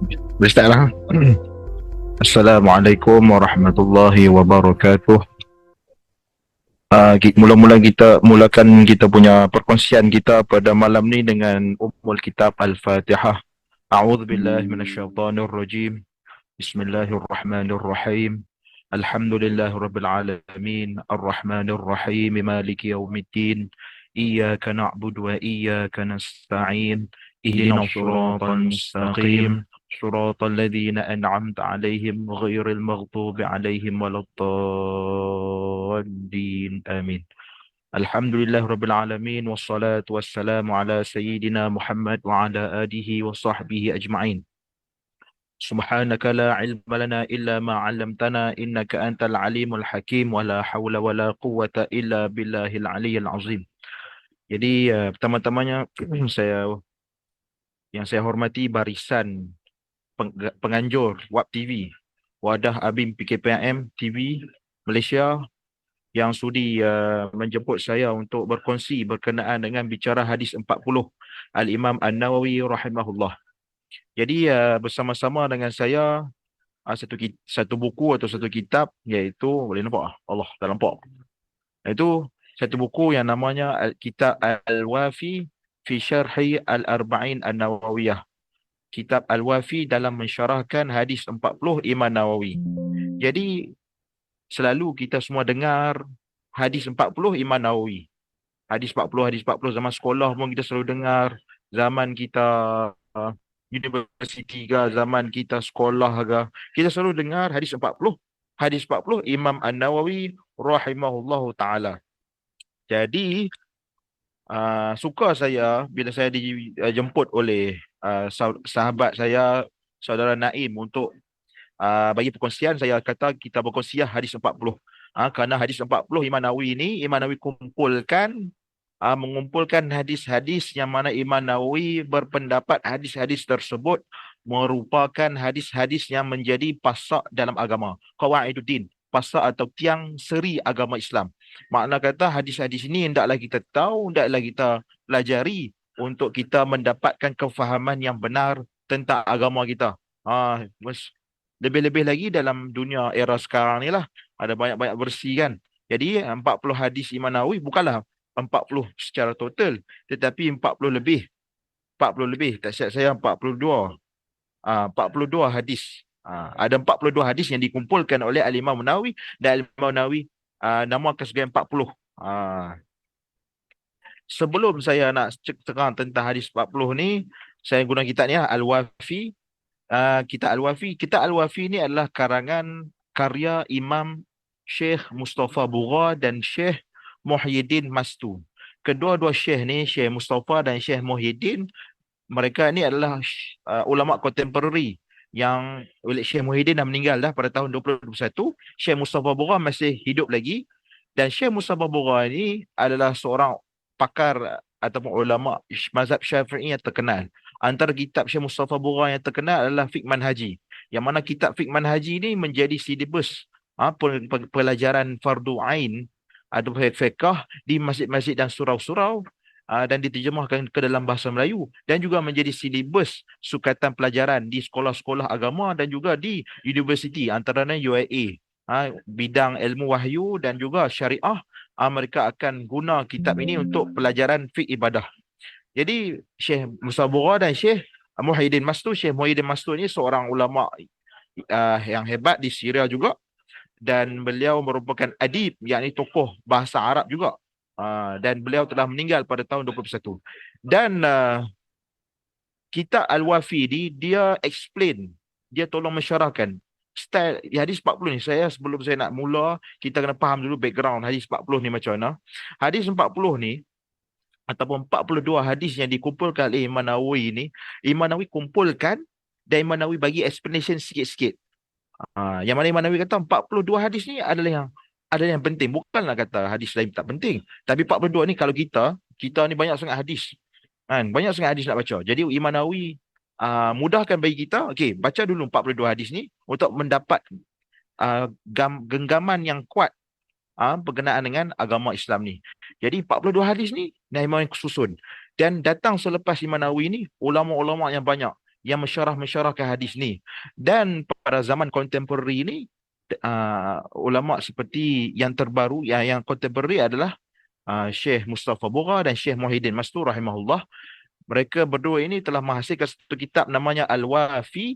Bismillah. Assalamualaikum warahmatullahi wabarakatuh. Mulakan kita punya perkongsian kita pada malam ni dengan Ummul Kitab Al-Fatihah. A'udzubillahi minasyaitonirrajim. Bismillahirrahmanirrahim. Alhamdulillahirabbil alamin, arrahmanirrahim, maliki yaumiddin. Iyyaka na'budu wa iyyaka nasta'in. Ihdinas siratal mustaqim. Siratal ladzina an'amta 'alaihim ghairil maghdubi 'alaihim waladdallin. Amin. Alhamdulillahirabbil alamin, wassalatu wassalamu ala sayyidina Muhammad wa ala alihi wa sahbihi ajma'in. سبحانك لا علم لنا إلا ما علمتنا إنك أنت العليم الحكيم ولا حول ولا قوة إلا بالله العلي العظيم. Jadi pertama-tamanya saya hormati barisan penganjur WAP TV, Wadah Abim PKPM TV Malaysia, yang sudi menjemput saya untuk berkongsi berkenaan dengan bicara hadis 40 Al-Imam An-Nawawi rahimahullah. Jadi bersama-sama dengan saya satu buku atau satu kitab, iaitu boleh nampak Allah tak nampak. Itu satu buku yang namanya Kitab Al-Wafi fi Syarhi Al-Arba'in An-Nawawiyah. Kitab Al-Wafi dalam mensyarahkan hadis 40 Imam Nawawi. Jadi selalu kita semua dengar hadis 40 Imam Nawawi. Hadis 40 zaman sekolah pun kita selalu dengar, zaman kita universiti ke, zaman kita sekolah ke, kita selalu dengar hadis 40. Hadis 40 Imam An-Nawawi rahimahullahu taala. Jadi suka saya bila saya dijemput oleh sahabat saya, saudara Naim, untuk bagi perkongsian. Saya kata kita berkongsi hadis 40. Kerana hadis 40 Imam Nawawi ini, Imam Nawawi mengumpulkan hadis-hadis yang mana Imam Nawawi berpendapat hadis-hadis tersebut merupakan hadis-hadis yang menjadi pasak dalam agama. Qawaiduddin, pasak atau tiang seri agama Islam. Makna kata hadis-hadis ini hendaklah kita tahu, hendaklah kita pelajari untuk kita mendapatkan kefahaman yang benar tentang agama kita. Lebih-lebih lagi dalam dunia era sekarang ni lah, ada banyak-banyak versi kan. Jadi 40 hadis Imam Nawawi bukanlah 40 secara total, tetapi 40 lebih. 40 lebih, tak silap saya 42. 42 hadis. Ada 42 hadis yang dikumpulkan oleh Al-Imam Nawawi, dan Al-Imam Nawawi namakan sebagai 40. Sebelum saya nak terang tentang hadis 40 ni, saya guna kitab ni Al-Wafi. Kitab Al-Wafi. Kitab Al-Wafi ni adalah karangan karya Imam Syekh Mustafa Bugha dan Syekh Muhyiddin Mastu. Kedua-dua Syekh ni, Syekh Mustafa dan Syekh Muhyiddin, mereka ni adalah ulama kontemporari yang Syekh Muhyiddin dah meninggal dah pada tahun 2021. Syekh Mustafa Bugha masih hidup lagi, dan Syekh Mustafa Bugha ni adalah seorang pakar ataupun ulama mazhab Syafi'i yang terkenal. Antara kitab Syekh Mustafa Bugha yang terkenal adalah Fiqh Manhaji, yang mana kitab Fiqh Manhaji ni menjadi silibus pelajaran fardu ain atau fiqh di masjid-masjid dan surau-surau, dan diterjemahkan ke dalam bahasa Melayu, dan juga menjadi silibus sukatan pelajaran di sekolah-sekolah agama dan juga di universiti, antaranya UIA, bidang ilmu wahyu dan juga syariah. Mereka akan guna kitab ini untuk pelajaran fiqh ibadah. Jadi Syekh Musa Bugha dan Syekh Muhyiddin Mastu. Syekh Muhyiddin Mastu ini seorang ulama yang hebat di Syria juga, dan beliau merupakan adib, yakni tokoh bahasa Arab juga. Dan beliau telah meninggal pada tahun 2021. Dan kitab Al-Wafi ni, dia explain, dia tolong mensyarahkan style hadis 40 ni. Sebelum saya nak mula, kita kena faham dulu background hadis 40 ni macam mana. Hadis 40 ni ataupun 42 hadis yang dikumpulkan oleh Imam Nawawi ni, Imam Nawawi kumpulkan dan Imam Nawawi bagi explanation sikit-sikit. Yang mana Imam Nawawi kata 42 hadis ni adalah yang penting. Bukanlah kata hadis lain tak penting, tapi 42 ni kalau kita ni banyak sangat hadis kan, banyak sangat hadis nak baca. Jadi Imam Nawawi mudahkan bagi kita, okey, baca dulu 42 hadis ni untuk mendapat genggaman yang kuat berkenaan dengan agama Islam ni. Jadi 42 hadis ni Imam Nawawi susun, dan datang selepas Imam Nawawi ni ulama-ulama yang banyak. yang mensyarahkan hadis ni. Dan pada zaman kontemporari ni, ulama seperti yang terbaru, yang kontemporari adalah Syekh Mustafa Bugha dan Syekh Muhyiddin Mastur rahimahullah. Mereka berdua ini telah menghasilkan satu kitab namanya Al-Wafi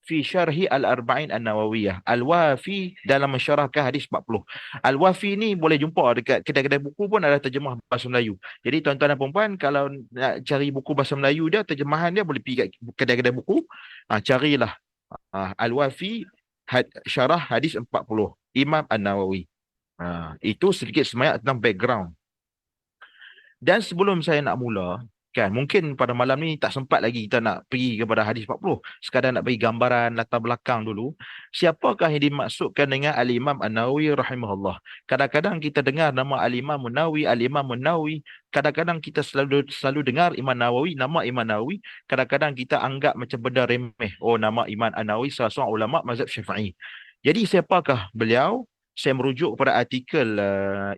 fi Syarhi Al-Arba'in An-Nawawiyah. Al-Wafi dalam mensyarahkan hadis 40. Al-Wafi ni boleh jumpa dekat kedai-kedai buku pun ada terjemah bahasa Melayu. Jadi tuan-tuan dan puan kalau nak cari buku bahasa Melayu dia, terjemahan dia boleh pergi kat kedai-kedai buku. Carilah Al-Wafi Syarah Hadis 40 Imam An-Nawawi. Itu sedikit sebanyak tentang background. Dan sebelum saya nak mula, kan mungkin pada malam ni tak sempat lagi kita nak pergi kepada hadis 40. Sekadar nak bagi gambaran latar belakang dulu. Siapakah yang dimaksudkan dengan Al-Imam An-Nawawi rahimahullah? Kadang-kadang kita dengar nama Al-Imam An-Nawawi, Al-Imam An-Nawawi. Kadang-kadang kita selalu dengar Imam Nawawi, nama Imam Nawawi. Kadang-kadang kita anggap macam benda remeh. Oh, nama Imam An-Nawawi salah seorang ulama mazhab Syafi'i. Jadi siapakah beliau? Saya merujuk kepada artikel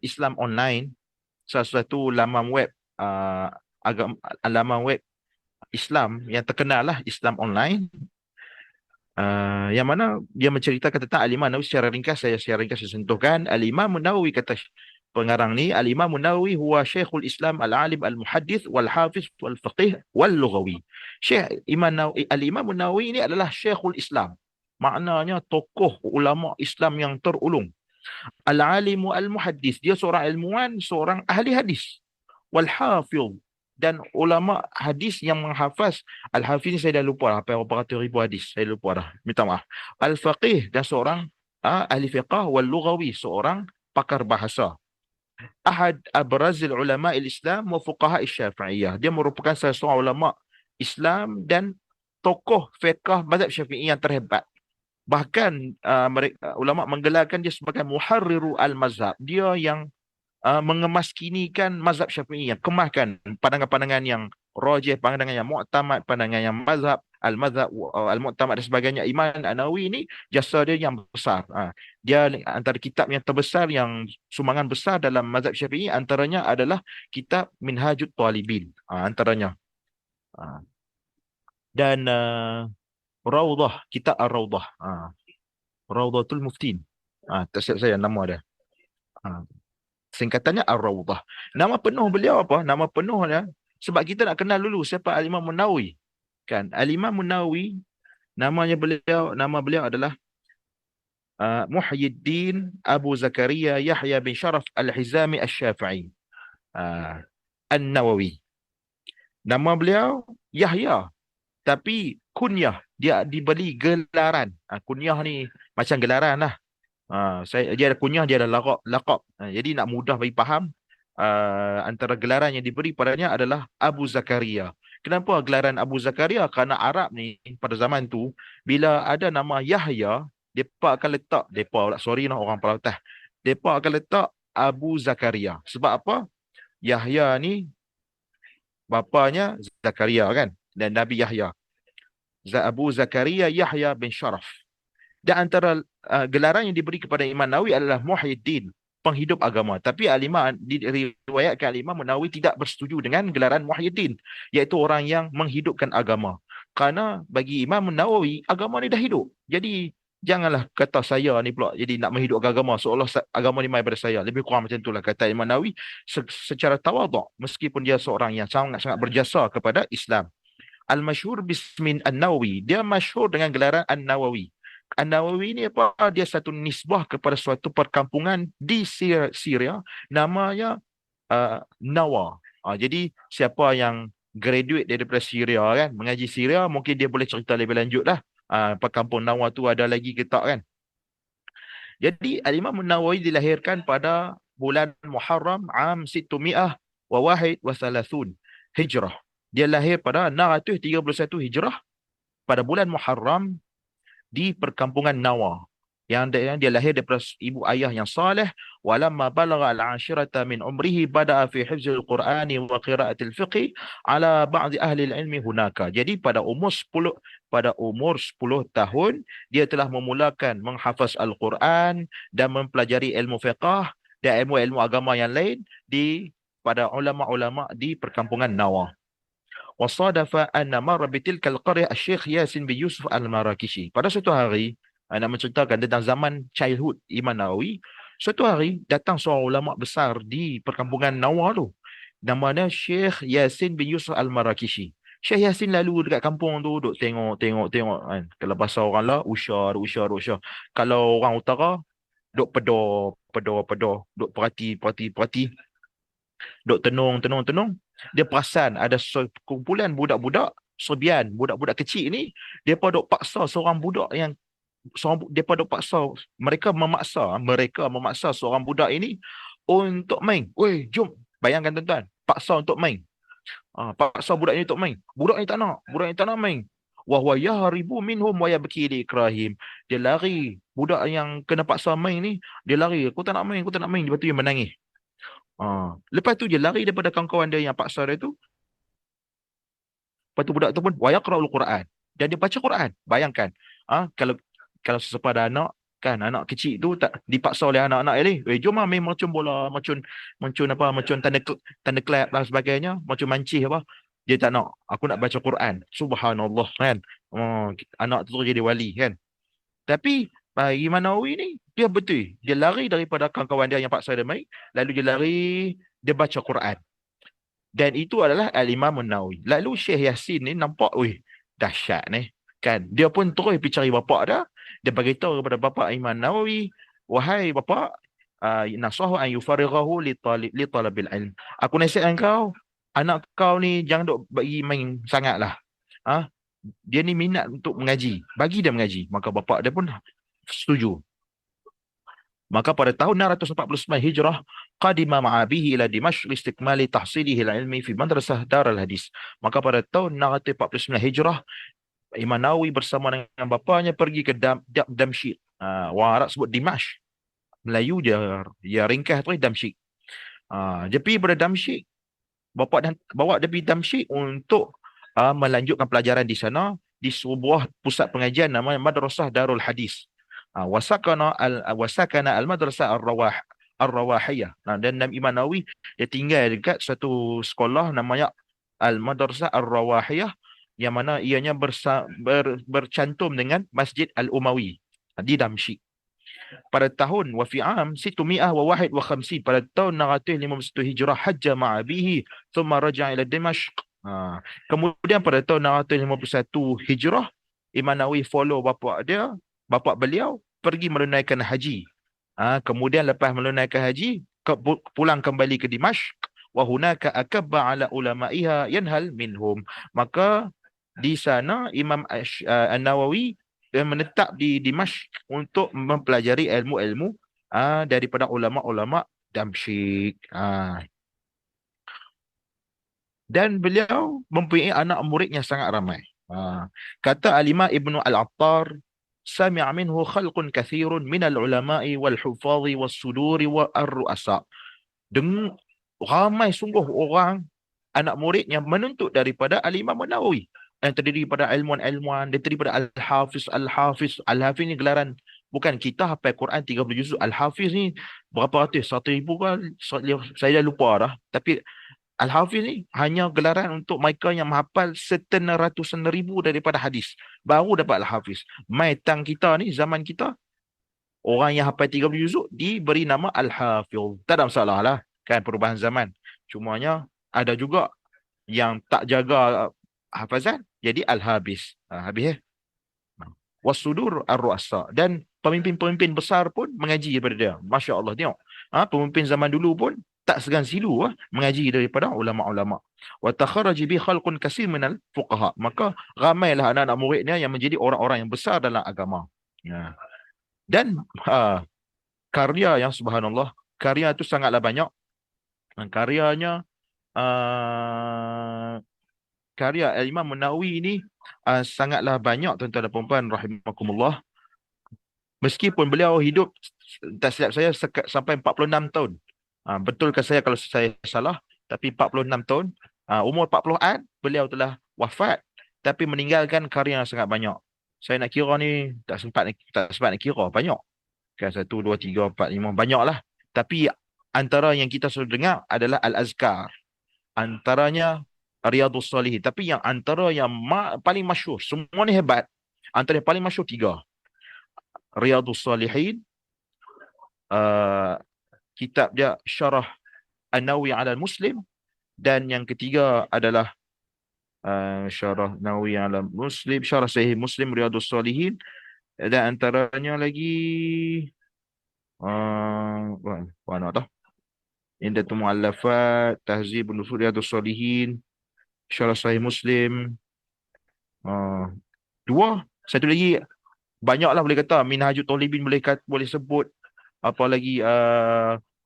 Islam Online, salah satu laman web laman web Islam yang terkenal lah, Islam Online, yang mana dia menceritakan tentang Al-Imam Nawawi secara ringkas. Saya sentuhkan. Al-Imam Nawawi, kata pengarang ni, Al-Imam Nawawi huwa Syekhul Islam al-alim al-muhaddith wal-hafiz wal-faqih wal-lughawi. Syekh Imam Nawawi, Al-Imam Nawawi ini adalah Syekhul Islam. Maknanya tokoh ulama Islam yang terulung. Al-alimu al-muhaddis, dia seorang ilmuwan, seorang ahli hadis. Wal-hafiz, dan ulama hadis yang menghafaz. Al-hafiz ni saya dah lupa lah, berapa ratus ribu hadis, saya lupa dah, minta maaf. Al-faqih, dan seorang ahli fiqah. Wal-lughawi, seorang pakar bahasa. Ahad abrazil ulama il-Islam wa fuqaha syafi'iyah, dia merupakan salah seorang ulama Islam dan tokoh fiqah mazhab Syafi'i yang terhebat. Bahkan ulama menggelarkan dia sebagai muharriru al-mazhab. Dia yang mengemaskinikan mazhab Syafi'i, yang kemahkan pandangan-pandangan yang rajih, pandangan yang mu'tamad, pandangan yang mazhab, al-mazhab, al-mu'tamad dan sebagainya. Imam An-Nawawi ini jasa dia yang besar. Dia antara kitab yang terbesar, yang sumbangan besar dalam mazhab Syafi'i, antaranya adalah kitab Minhajut Talibin, antaranya. Dan Rawdah, kitab Ar-Rawdah, Rawdatul Muftin. Tak silap saya nama dia. Singkatannya Ar-Rawdah. Nama penuh beliau apa? Nama penuh dia, sebab kita nak kenal dulu siapa Al-Imam An-Nawawi. Kan? Al-Imam An-Nawawi, nama beliau adalah Muhyiddin Abu Zakaria Yahya bin Sharaf Al-Hizami Al-Syafi'i. An-Nawawi. Nama beliau Yahya, tapi kunyah dia diberi gelaran. Kunyah ni macam gelaran lah. Dia ada kunyah, dia ada laqab. Jadi nak mudah bagi faham, antara gelaran yang diberi padanya adalah Abu Zakaria. Kenapa gelaran Abu Zakaria? Kerana Arab ni pada zaman tu, bila ada nama Yahya, mereka akan letak, orang Pelatah, mereka akan letak Abu Zakaria. Sebab apa? Yahya ni bapanya Zakaria kan, dan Nabi Yahya. Abu Zakaria Yahya bin Sharaf. Dan antara gelaran yang diberi kepada Imam Nawawi adalah Muhyiddin, penghidup agama. Tapi Al-Imam diriwayatkan Al-Imam Nawawi tidak bersetuju dengan gelaran Muhyiddin, iaitu orang yang menghidupkan agama. Kerana bagi Imam Nawawi, agama ni dah hidup. Jadi janganlah kata saya ni pula jadi nak menghidupkan agama, seolah agama ni mai pada saya. Lebih kurang macam itulah kata Imam Nawawi secara tawaduk, meskipun dia seorang yang sangat-sangat berjasa kepada Islam. Al-masyhur bismin An-Nawawi, dia masyhur dengan gelaran An-Nawawi. An-Nawawi ni apa? Dia satu nisbah kepada suatu perkampungan di Syria, namanya Nawa. Jadi siapa yang graduate daripada Syria kan, mengaji Syria, mungkin dia boleh cerita lebih lanjut lah. Perkampung Nawa tu ada lagi ke tak kan? Jadi Al-Imam An-Nawawi dilahirkan pada bulan Muharram am 600 wa wahid wa thalathun Hijrah. Dia lahir pada 631 Hijrah pada bulan Muharram di perkampungan Nawa. Yang dia lahir daripada ibu ayah yang saleh. Walamma balagha al-ashirata min umrihi bada'a fi hifzil Qur'ani wa qira'atil fiqh ala ba'd ahli al-ilmi hunaka. Jadi pada umur 10 tahun dia telah memulakan menghafaz Al-Quran dan mempelajari ilmu fiqh dan ilmu-ilmu agama yang lain pada ulama-ulama di perkampungan Nawa. Wasadafa anna marra bitilkal qaryah Syekh Yasin bin Yusuf Al-Marakishi. Pada suatu hari, nak menceritakan tentang zaman childhood Imam Nawawi. Suatu hari datang seorang ulama besar di perkampungan Nawar tu. Namanya Syekh Yasin bin Yusuf Al-Marakishi. Syekh Yasin lalu dekat kampung tu duk tengok kan. Kalau bahasa orang lah usyar. Kalau orang utara duk pedor, duk perhati, duk tenung. Dia perasan ada sekumpulan budak-budak Serbian, budak-budak kecil ni, depa duk paksa seorang budak yang depa duk paksa, mereka memaksa seorang budak ini untuk main. Weh, jom. Bayangkan tuan-tuan, paksa untuk main. Paksa budak ni untuk main. Budak ni tak nak main. Wa huwa yahribu minhum wa yabki li ikrahim. Dia lari. Budak yang kena paksa main ni, dia lari. Aku tak nak main. Lepas tu dia menangis. Lepas tu dia lari daripada kawan-kawan dia yang paksa dia tu. Lepas tu budak tu pun wa yaqra'ul Quran. Dan dia baca Quran. Bayangkan. Kalau sesepada anak, kan, anak kecil tu tak dipaksa oleh anak-anak ni, jom main macam bola, macam tanda clap dan sebagainya, macam mancih apa. Dia tak nak. Aku nak baca Quran. Subhanallah, kan. Anak tu jadi wali, kan. Tapi Imam Nawawi ni, dia betul. Dia lari daripada kawan-kawan dia yang paksa dia main, lalu dia lari, dia baca Quran. Dan itu adalah Al-Imam Nawawi. Lalu Syekh Yasin ni nampak, dahsyat ni. Kan, dia pun terus pergi cari bapak dia. Dia beritahu kepada bapak Imam Nawawi, wahai bapak, nasahu an yufarighahu li talabil ilm. Aku nasihat kau, anak kau ni jangan duk bagi main sangatlah. Dia ni minat untuk mengaji, bagi dia mengaji. Maka bapak dia pun setuju. Maka pada tahun 649 Hijrah, qadima ma'abihi ila Dimashq istiqmali tahsilihi al-ilmi fi madrasah Darul Hadis. Maka pada tahun 649 Hijrah, Imam Nawawi bersama dengan bapanya pergi ke Damsyik. Orang Arab sebut Dimashq. Melayu dia ringkas tu Damsyik. Dia pergi pada Damsyik. Bapak bawa dia pergi Damsyik untuk melanjutkan pelajaran di sana di sebuah pusat pengajian namanya Madrasah Darul Hadis. Wasakana al-madrasah ar-rawahiyah. Dan Imam Nawawi dia tinggal dekat satu sekolah namanya al-madrasah ar-rawahiyah, yang mana ianya bercantum dengan Masjid Al-Umawi di Damsyik. Pada tahun wafi'am 651 pada tahun 651 Hijrah hajja ma'abihi thumma raja'a ila Dimashq. Kemudian pada tahun 651 Hijrah, Imam Nawawi follow bapak beliau pergi menunaikan haji. Kemudian lepas menunaikan haji, pulang kembali ke Dimashq. Wa hunaka akabba ala ulama'iha yanhal minhum. Maka di sana Imam An-Nawawi menetap di Dimashq untuk mempelajari ilmu-ilmu daripada ulama-ulama Damsyik. Dan beliau mempunyai anak murid yang sangat ramai. Kata Al-Imam Ibnu Al-Attar, sami'a minhu khalqun kathirun minal ulama'i wal hufadhi was suduri wa ar-ru'asa. Ramai sungguh orang anak murid yang menuntut daripada Al-Imam An-Nawawi, yang terdiri pada ilmuwan-ilmuwan, dia terdiri pada Al-Hafiz. Al-Hafiz ni gelaran, bukan kita hafal Quran 30 juzuk. Al-Hafiz ni berapa ratus, 1,000 kan, saya dah lupa dah. Tapi Al-Hafiz ni hanya gelaran untuk mereka yang menghafal setengah ratusan ribu daripada hadis, baru dapat Al-Hafiz. Maitang kita ni, zaman kita, orang yang hafal 30 juzuk diberi nama Al-Hafiz. Tak ada masalah lah, kan, perubahan zaman. Cumanya ada juga yang tak jaga hafazan, jadi Al-Habis. Habis Wasudur Ar-Ru'asa. Dan pemimpin-pemimpin besar pun mengaji daripada dia. Masya Allah, tengok. Pemimpin zaman dulu pun tak segan silu mengaji daripada ulama-ulama. Wa takharaji bi khalqun kasir minal fuqaha. Maka ramailah anak-anak muridnya yang menjadi orang-orang yang besar dalam agama. Dan karya yang subhanallah, karya itu sangatlah banyak. Karyanya karya Imam Nawawi ini sangatlah banyak, tuan-tuan dan puan-puan rahimakumullah. Meskipun beliau hidup, tak silap saya, sampai 46 tahun. Betulkah saya kalau saya salah, tapi 46 tahun. Umur 40-an beliau telah wafat, tapi meninggalkan karya yang sangat banyak. Saya nak kira ni tak sempat nak kira, banyak. Kan, 1, 2, 3, 4, 5, banyaklah. Tapi antara yang kita sudah dengar adalah Al-Azkar. Antaranya Riyadhus Salihin. Tapi yang antara yang paling masyhur, semua ni hebat. Antara yang paling masyhur tiga. Riyadhus Salihin, uh, kitab dia Syarah An-Nawawi 'ala Muslim, dan yang ketiga adalah Syarah Nawawi 'ala Muslim, Syarah Sahih Muslim, Riyadhus Salihin, dan antaranya lagi mana tah? Indatul Mu'allafat, Tahzibun Nusul, Riyadhus Salihin, Syarah Sahih Muslim, uh, dua. Satu lagi banyaklah boleh kata, Minhajut Talibin boleh sebut, apa lagi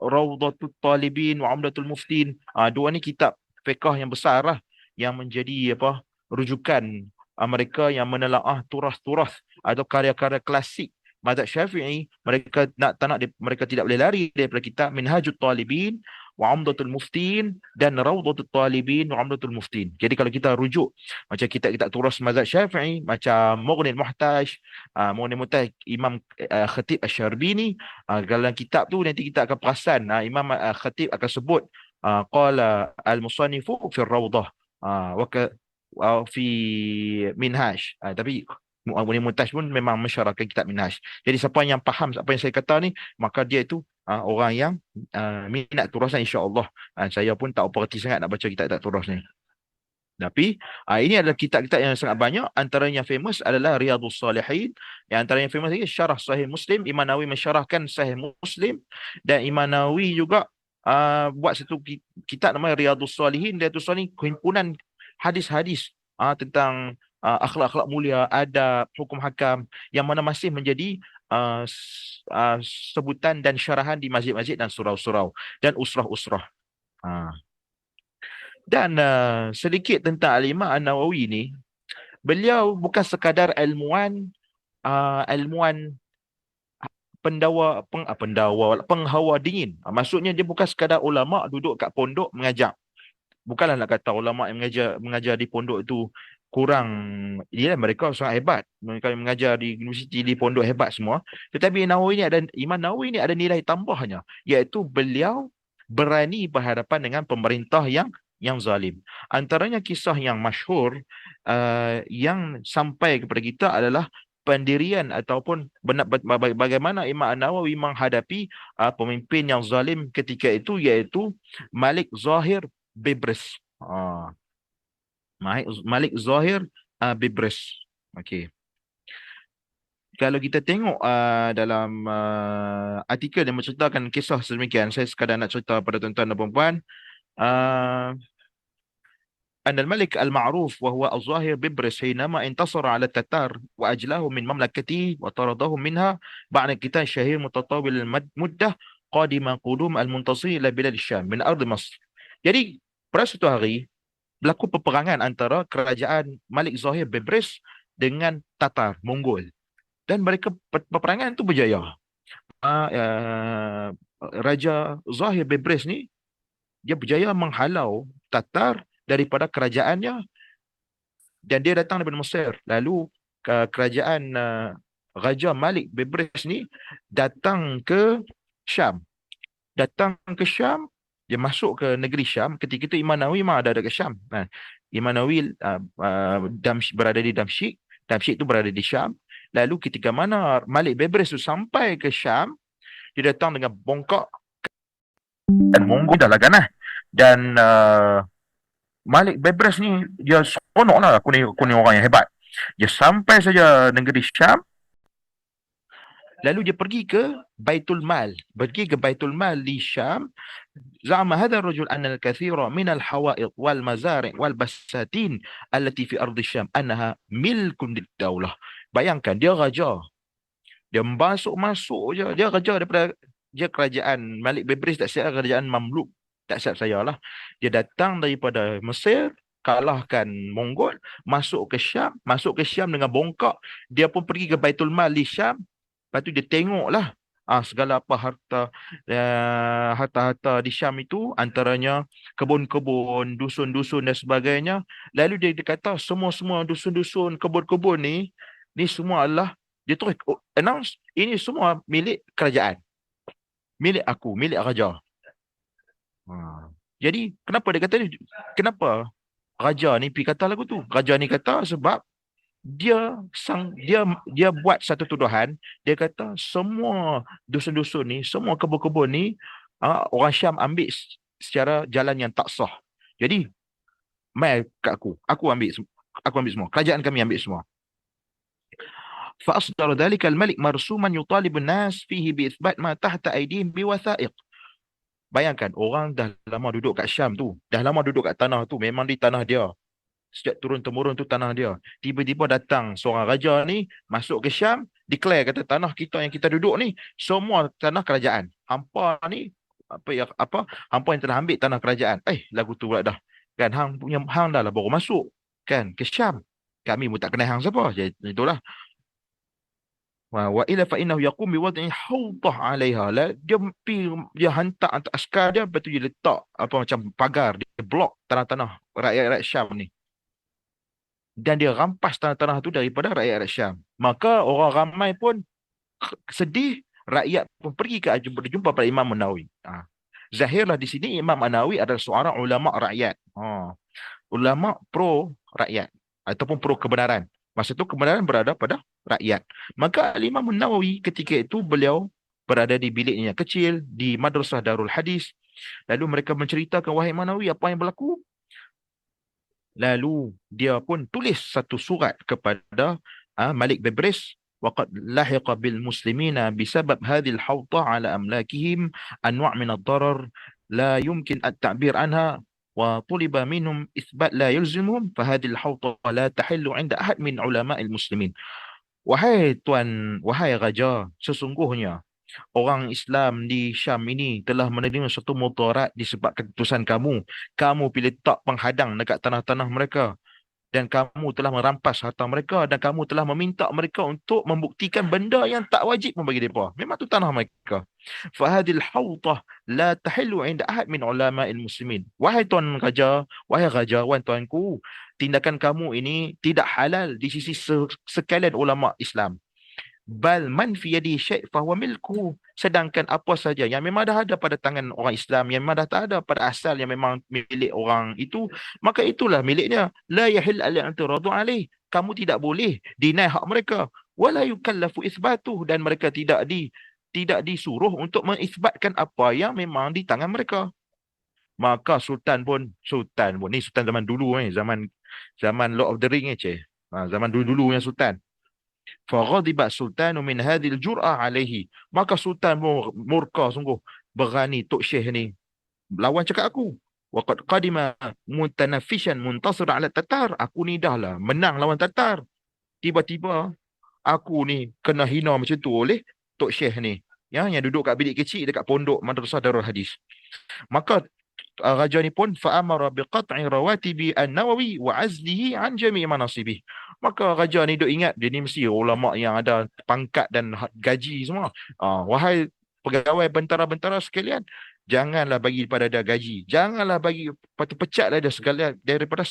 Rawdatul Talibin wa Umdatul Muftin. Dua ni kitab fiqh yang besar lah, yang menjadi apa, rujukan mereka yang menelaah turas-turas atau karya-karya klasik mazhab Syafi'i. Mereka tak nak mereka tidak boleh lari daripada kitab Minhajut Talibin wa Umdatul Muftin dan Rawdatul Talibin wa Umdatul Muftin. Jadi kalau kita rujuk macam kitab-kitab turas mazhab Syafi'i, macam Mughnil Muhtaj, Mughnil Muhtaj Imam Khatib Asy-Syarbini, dalam kitab tu nanti kita akan perasan Imam Khatib akan sebut qala al-musannifu fi rawdah wa fi minhaj. Tapi Mughnil Muhtaj pun memang mensyarahkan kitab minhaj. Jadi siapa yang faham apa yang saya kata ni, maka dia itu orang yang minat turasan, insya-Allah. Saya pun tak operati sangat nak baca kitab-kitab turas ni. Tapi ini adalah kitab-kitab yang sangat banyak. Antara yang famous adalah Riyadhus Salihin. Yang antara yang famous lagi Syarah Sahih Muslim. Imam Nawawi mensyarahkan Sahih Muslim, dan Imam Nawawi juga buat satu kitab namanya Riyadhus Salihin. Riyadhus Salihin himpunan hadis-hadis tentang akhlak-akhlak mulia, adab, hukum hakam, yang mana masih menjadi sebutan dan syarahan di masjid-masjid dan surau-surau dan usrah-usrah. Dan sedikit tentang Al-Imam An-Nawawi ni, beliau bukan sekadar ilmuwan, ilmuwan penghawa dingin. Maksudnya dia bukan sekadar ulama duduk kat pondok mengajar. Bukanlah nak kata ulama yang mengajar di pondok itu kurang. Dia mereka sangat hebat. Mereka yang mengajar di universiti, di pondok hebat semua. Tetapi Imam Nawawi ni ada nilai tambahnya, iaitu beliau berani berhadapan dengan pemerintah yang zalim. Antaranya kisah yang masyhur yang sampai kepada kita adalah pendirian ataupun bagaimana Imam An-Nawawi menghadapi pemimpin yang zalim ketika itu, iaitu Malik Zahir Bibris. Malik Zahir Bibris. Okey. Kalau kita tengok dalam artikel yang menceritakan kisah sedemikian, saya sekadar nak cerita pada tuan-tuan dan puan-puan. أن الملك المعروف وهو الظاهر ببرس حينما انتصر على التتار وأجلاهم من مملكته وطردهم منها بعد قتال شهير متطاول المدة قادم قدوم المنتصرين إلى بلاد الشام من أرض مصر. Jadi pada suatu hari berlaku peperangan antara kerajaan Malik Zahir Bibris dengan Tatar Mongol, dan mereka peperangan itu berjaya. Raja Zahir Bibris ni dia berjaya menghalau Tatar daripada kerajaannya, dan dia datang daripada Mesir. Lalu kerajaan Raja Malik Bibris ni datang ke Syam. Dia masuk ke negeri Syam. Ketika itu Imam Nawawi memang ada ke Syam. Imam Nawawi berada di Damsyik. Damsyik itu berada di Syam. Lalu ketika mana Malik Bibris itu sampai ke Syam, dia datang dengan bongkok dan Mongol dah laganah. Dan Malik Bibris ni dia seronok lah, aku ni orang yang hebat. Dia sampai saja negeri Syam, lalu dia pergi ke Baitul Mal. Di Syam. Za'ama hadha ar-rajul anna al-kathira min al-hawa'id wal mazari' wal basatin allati fi ardi Syam annaha milkun lid-daulah. Bayangkan, dia raja. Dia masuk je. Dia raja daripada kerajaan Malik Bibris, tak silap kerajaan Mamluk. Tak silap saya lah. Dia datang daripada Mesir, kalahkan Mongol, masuk ke Syam dengan bongkak. Dia pun pergi ke Baitul Mal di Syam. Lepas tu dia tengoklah segala apa harta-harta di Syam itu, antaranya kebun-kebun, dusun-dusun dan sebagainya. Lalu dia kata semua dusun-dusun, kebun-kebun ni semua adalah, dia terus announce, ini semua milik kerajaan. Milik aku, milik raja. Jadi kenapa dia kata ni? Kenapa raja ni pergi kata lagu tu. Raja ni kata sebab dia buat satu tuduhan. Dia kata semua dusun-dusun ni, semua kebun-kebun ni, orang Syam ambil secara jalan yang tak sah. Jadi mai kat aku ambil aku ambil semua. Kerajaan kami ambil semua. فأصدر ذلك الملك مرسوما يطالب الناس فيه بإثبات ما تحت أيديهم بوثائق. Bayangkan orang dah lama duduk kat Syam tu, dah lama duduk kat tanah tu, memang di tanah dia. Sejak turun-temurun tu tanah dia. Tiba-tiba datang seorang raja ni masuk ke Syam, declare kata tanah kita yang kita duduk ni semua tanah kerajaan. Hampa ni hampa yang telah ambil tanah kerajaan. Lagu tu pula dah. Kan hang dah lah baru masuk kan ke Syam. Kami pun tak kenal hang siapa. Jadi itulah. Wa ila fa innahu yaqum bi wad'i hawdah 'alaiha. Dia hantar askar dia, lepas tu dia letak apa macam pagar, dia blok tanah-tanah rakyat-rakyat Syam ni, dan dia rampas tanah-tanah tu daripada rakyat Syam. Maka orang ramai pun sedih, rakyat pun pergi berjumpa pada Imam An-Nawawi. Zahirlah di sini Imam An-Nawawi adalah seorang ulama rakyat. Ulama pro rakyat ataupun pro kebenaran. Masa itu kebenaran berada pada rakyat. Maka Imam An-Nawawi ketika itu beliau berada di biliknya yang kecil di Madrasah Darul Hadis. Lalu mereka menceritakan, wahai Imam Nawawi, apa yang berlaku? Lalu dia pun tulis satu surat kepada Malik Bibris, وقد لحق بالمسلمين بسبب هذه الحوطة على أملاكهم أنواع من الضرر لا يمكن التعبير عنها وطلب منهم إثبات لا يلزمهم فهذه الحوطة لا تحل عند أحد من علماء المسلمين. Wahai raja, sesungguhnya orang Islam di Syam ini telah menerima satu mudarat disebabkan keputusan kamu. Kamu pilih tak penghadang dekat tanah-tanah mereka, dan kamu telah merampas harta mereka, dan kamu telah meminta mereka untuk membuktikan benda yang tak wajib membagi mereka. Memang tu tanah mereka. Fahadil hawtah la tahillu 'inda ahad min ulama'il muslimin. Wahai tuan raja, wahai raja, wahai tuanku, tindakan kamu ini tidak halal di sisi sekalian ulama Islam. Bal man fi yadi syai' fahuwa milku. Sedangkan apa saja yang memang dah ada pada tangan orang Islam, yang memang dah tak ada pada asal, yang memang milik orang itu, maka itulah miliknya. La yahil al-i'tiradu alaih. Kamu tidak boleh deny hak mereka. Wala yukallafu itsbatuh, dan mereka tidak disuruh untuk mengisbatkan apa yang memang di tangan mereka. Maka sultan pun ni sultan zaman dulu, zaman Lord of the Ring, zaman dulu-dulu yang sultan. فغضب السلطان من هذه الجرأة عليه. Maka sultan murka sungguh, berani Tok Syekh ni lawan cakap aku. Waqad qadima mutanafishan muntasir ala Tatar. Aku ni dah lah menang lawan Tatar. Tiba-tiba aku ni kena hina macam tu oleh Tok Syekh ni, yang duduk kat bilik kecil dekat pondok Madrasah Darul Hadis. Maka raja ni pun fa'amara biqat'i rawatibi an-Nawawi wa azlihi an jami' manasibih. Maka raja ni duk ingat dia ni mesti ulama yang ada pangkat dan gaji semua. Wahai pegawai bentara-bentara sekalian, janganlah bagi pada dia gaji. Janganlah bagi, pecatlah dia sekalian daripada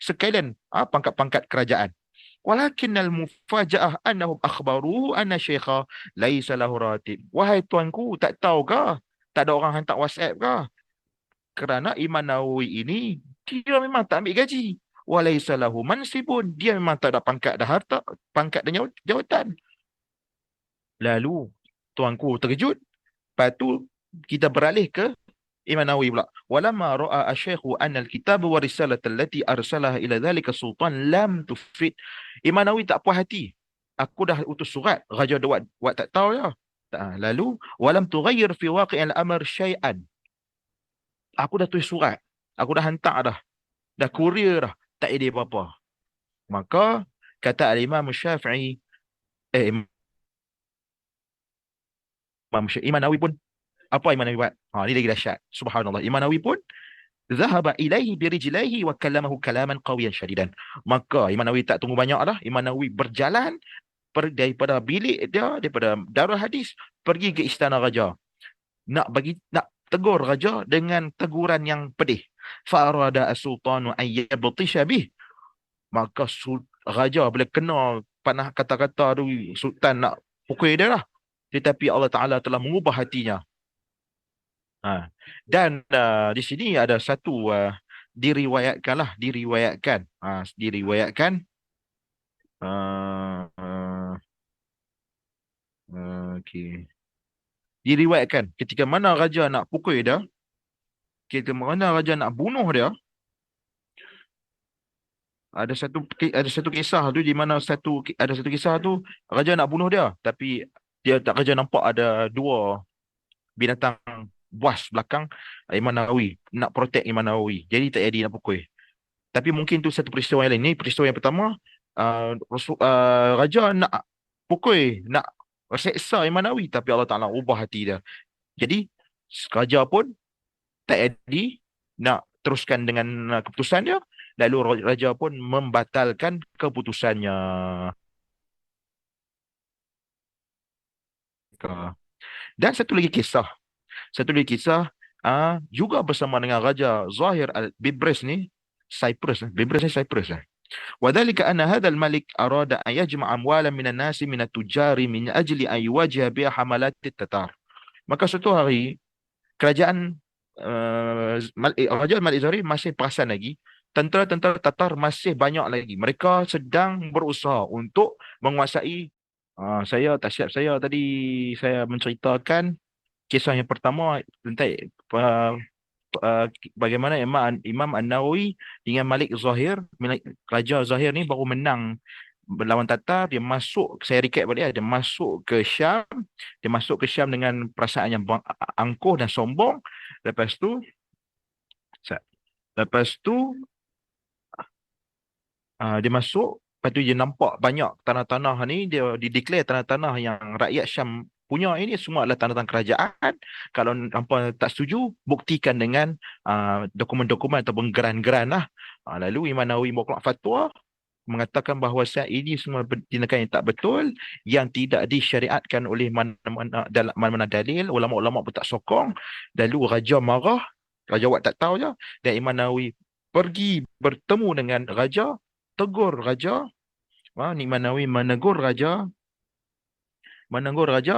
sekalian pangkat-pangkat kerajaan. Walakinnal mufaja'ah annahum akhbaruhu anna syaikha laisa lahu ratib. Wahai tuanku, tak tahukah? Tak ada orang hantar WhatsApp kah? Kerana Imam Nawawi ini dia memang tak ambil gaji. Walaisa lahu mansibun. Dia memang tak ada pangkat dan harta, pangkat dan jawatan. Lalu tuanku terkejut. Lepas tu kita beralih ke Imam Nawawi pula. Walamma ra'a asy-syaikhu anna al-kitab wa risalata allati arsalaha ila dhalika sultan lam tufid. Imam Nawawi tak puas hati. Aku dah utus surat, raja dah buat tak tahu ya. Lalu walam tughayyir fi waqi'il amr syai'an. Aku dah tulis surat, aku dah hantar dah courier dah, tak ada apa-apa. Maka kata Imam Syafi'i, Imam Nawawi pun, apa Imam Nawawi buat? Ni lagi dahsyat. Subhanallah. Imam Nawawi pun zahaba ilaihi birijlaihi wa kallamahu kalaman qawiyan syadidan. Maka Imam Nawawi tak tunggu banyak dah. Imam Nawawi berjalan daripada bilik dia, daripada Darul Hadis, pergi ke istana raja. Nak tegur raja dengan teguran yang pedih. Farada as-sultanu an yabtisha bih. Maka raja bila kena panah kata-kata tu, sultan nak pukul dia lah. Tetapi Allah Ta'ala telah mengubah hatinya. Dan di sini ada satu Diriwayatkan lah, diriwayatkan. Diriwayatkan. Uh, uh, okay. Diriwayatkan ketika mana raja nak pukul dia, ketika mana raja nak bunuh dia, ada satu kisah tu di mana ada satu kisah tu raja nak bunuh dia, tapi dia tak raja nampak ada dua binatang buas belakang Imam Nawawi nak protect Imam Nawawi. Jadi tak jadi nak pukul. Tapi mungkin tu satu peristiwa yang lain. Ni peristiwa yang pertama, raja nak pukul, nak seksa Imam Nawawi, tapi Allah Taala ubah hati dia. Jadi raja pun tak jadi nak teruskan dengan keputusan dia, lalu raja pun membatalkan keputusannya. Dan satu lagi kisah juga bersama dengan Raja Zahir al-Bibris ni, Cyprus. وذلك أن هذا الملك أراد أن يجمع أموالا من الناس من التجار من أجل أن يواجه بها حملات التتار. Maka suatu hari kerajaan Raja Malik Zahir masih perasan lagi, tentera-tentera Tatar masih banyak lagi. Mereka sedang berusaha untuk menguasai. Saya tak siap, saya tadi saya menceritakan kisah yang pertama tentang bagaimana Imam An-Nawawi dengan Raja Zahir ni baru menang berlawan Tatar. Dia masuk, saya recap balik, dia masuk ke Syam. Dia masuk ke Syam dengan perasaan yang angkuh dan sombong. Lepas tu lepas tu dia masuk, lepas tu dia nampak banyak tanah-tanah ni, dia declare tanah-tanah yang rakyat Syam punya ini semua adalah tanah-tanah kerajaan. Kalau hampa tak setuju, buktikan dengan dokumen-dokumen ataupun geran-geran lah. Lalu Imam Nawawi membuat fatwa mengatakan bahawa ini semua tindakan yang tak betul, yang tidak disyariatkan oleh mana-mana dalil. Ulama-ulama pun tak sokong. Lalu raja marah, raja awak tak tahu je. Dan Imam Nawawi pergi bertemu dengan raja, tegur raja. Imam Nawawi menegur raja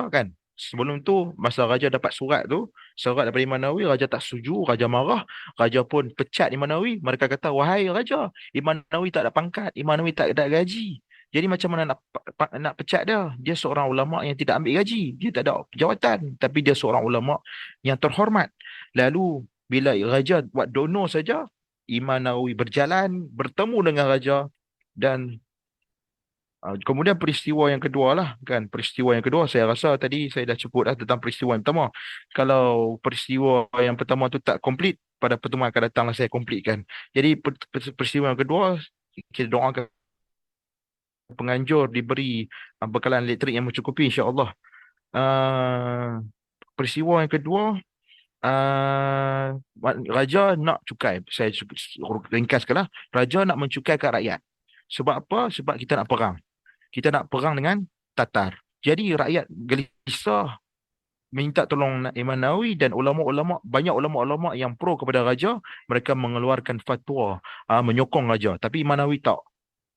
kan. Sebelum tu, masa raja dapat surat daripada Imam Nawawi, raja tak setuju, raja marah, raja pun pecat Imam Nawawi. Mereka kata, wahai raja, Imam Nawawi tak ada pangkat, Imam Nawawi tak ada gaji. Jadi macam mana nak pecat dia? Dia seorang ulama yang tidak ambil gaji, dia tak ada jawatan, tapi dia seorang ulama yang terhormat. Lalu bila raja buat dono saja, Imam Nawawi berjalan bertemu dengan raja. Dan kemudian peristiwa yang kedua lah kan. Peristiwa yang kedua, saya rasa tadi saya dah sebut lah tentang peristiwa yang pertama. Kalau peristiwa yang pertama tu tak komplit, pada pertemuan akan datang lah saya komplitkan. Jadi peristiwa yang kedua, kita doakan penganjur diberi bekalan elektrik yang mencukupi, insya-Allah. Peristiwa yang kedua, raja nak cukai. Saya ringkaskan lah. Raja nak mencukaikan rakyat. Sebab apa? Sebab kita nak perang. Kita nak perang dengan Tatar. Jadi rakyat gelisah minta tolong Imam Nawawi, dan banyak ulama-ulama yang pro kepada raja, mereka mengeluarkan fatwa menyokong raja. Tapi Imam Nawawi tak.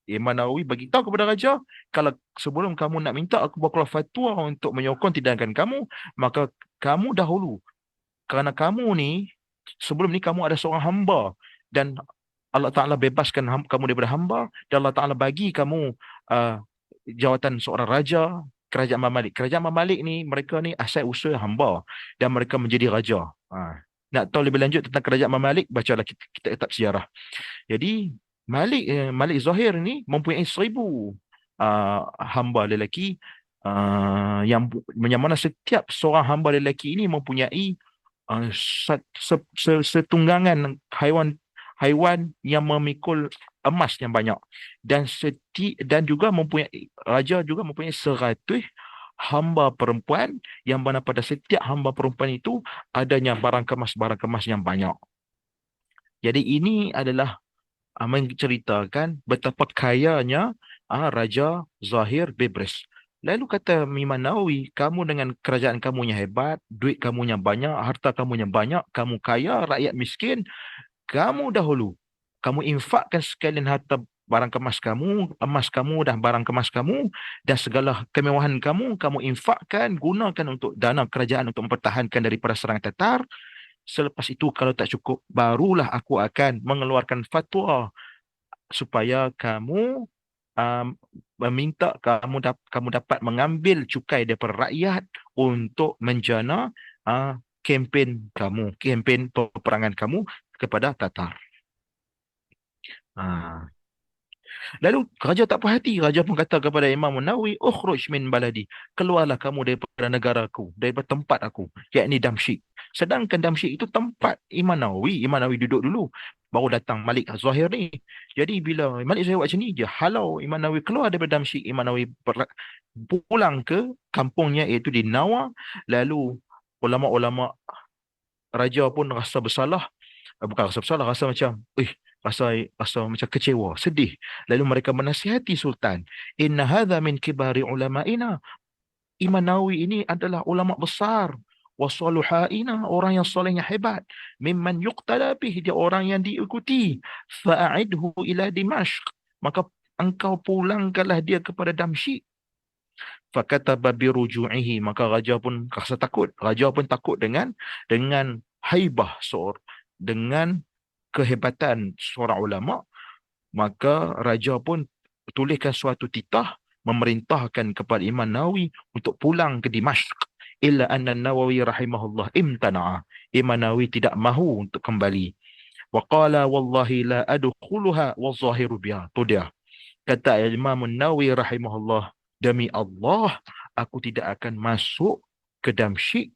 Imam Nawawi bagi tahu kepada raja, kalau sebelum kamu nak minta aku berkeluar fatwa untuk menyokong tindakan kamu, maka kamu dahulu, kerana kamu ni sebelum ni kamu ada seorang hamba, dan Allah Ta'ala bebaskan kamu daripada hamba, dan Allah Ta'ala bagi kamu jawatan seorang raja kerajaan Mamalik. Kerajaan Mamalik ni, mereka ni asal usul hamba, dan mereka menjadi raja. Nak tahu lebih lanjut tentang kerajaan Mamalik, bacalah kitab sejarah. Jadi Malik Zahir ni mempunyai 1,000 hamba lelaki, yang mana setiap seorang hamba lelaki ini mempunyai setunggangan haiwan yang memikul emas yang banyak, dan juga raja juga mempunyai 100 hamba perempuan, yang mana pada setiap hamba perempuan itu adanya barang kemas yang banyak. Jadi ini adalah menceritakan betapa kayanya Raja Zahir Bibris. Lalu kata Imam Nawawi, kamu dengan kerajaan kamu yang hebat, duit kamu yang banyak, harta kamu yang banyak, kamu kaya, rakyat miskin, kamu dahulu, kamu infakkan sekalian harta barang kemas kamu, emas kamu dan barang kemas kamu, dan segala kemewahan kamu infakkan, gunakan untuk dana kerajaan untuk mempertahankan daripada serangan Tatar. Selepas itu kalau tak cukup, barulah aku akan mengeluarkan fatwa supaya kamu um, meminta kamu dapat mengambil cukai daripada rakyat untuk menjana kempen kamu, kempen peperangan kamu kepada Tatar. Ah. Lalu raja tak puas hati. Raja pun kata kepada Imam Nawawi, "Ukhruj min baladi." Keluarlah kamu daripada negaraku, daripada tempat aku, yakni Damsyik. Sedangkan Damsyik itu tempat Imam Nawawi. Imam Nawawi duduk dulu. Baru datang Malik Az-Zahir ni. Jadi bila Malik Az-Zahir buat macam ni, dia halau Imam Nawawi keluar daripada Damsyik. Imam Nawawi pulang ke kampungnya, iaitu di Nawa. Lalu ulama-ulama raja pun rasa bersalah. Bukan rasa bersalah, rasa macam rasa rasa macam kecewa, sedih. Lalu mereka menasihati Sultan, inna hadha min kibari ulama'ina. Imam Nawawi ini adalah ulama besar, wasaluhaina, orang yang solehnya hebat, mimman yuqtada bih, dia orang yang diikuti. Fa'idhu ila Dimashq, maka engkau pulangkanlah dia kepada Damsyik. Fakataba biruju'ihi, maka raja pun rasa takut. Raja pun takut dengan haibah dengan kehebatan seorang ulama. Maka raja pun tuliskan suatu titah memerintahkan kepada Imam Nawawi untuk pulang ke Dimashq. Illa anna Nawawi rahimahullah imtana'a. Imam Nawawi tidak mahu untuk kembali. Wa qala wallahi la adkhuluha wa zahiru biha. Tu dia. Kata Imam Nawawi rahimahullah, demi Allah, aku tidak akan masuk ke Damsyik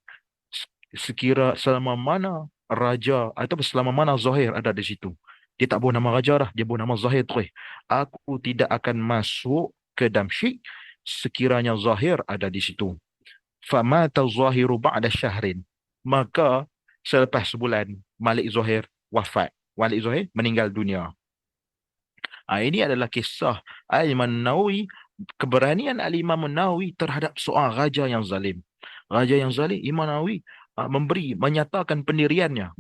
selama mana raja atau selama mana Zahir ada di situ. Dia tak bawa nama raja dah, dia bawa nama Zahir terus. Aku tidak akan masuk ke Damsyik sekiranya Zahir ada di situ. Famata Zahiru ba'da syahrin. Maka selepas sebulan Malik Zahir wafat. Malik Zahir meninggal dunia. Ini adalah kisah Imam Nawawi, keberanian Al-Imam Nawawi terhadap seorang raja yang zalim. Raja yang zalim, Imam Nawawi menyatakan pendiriannya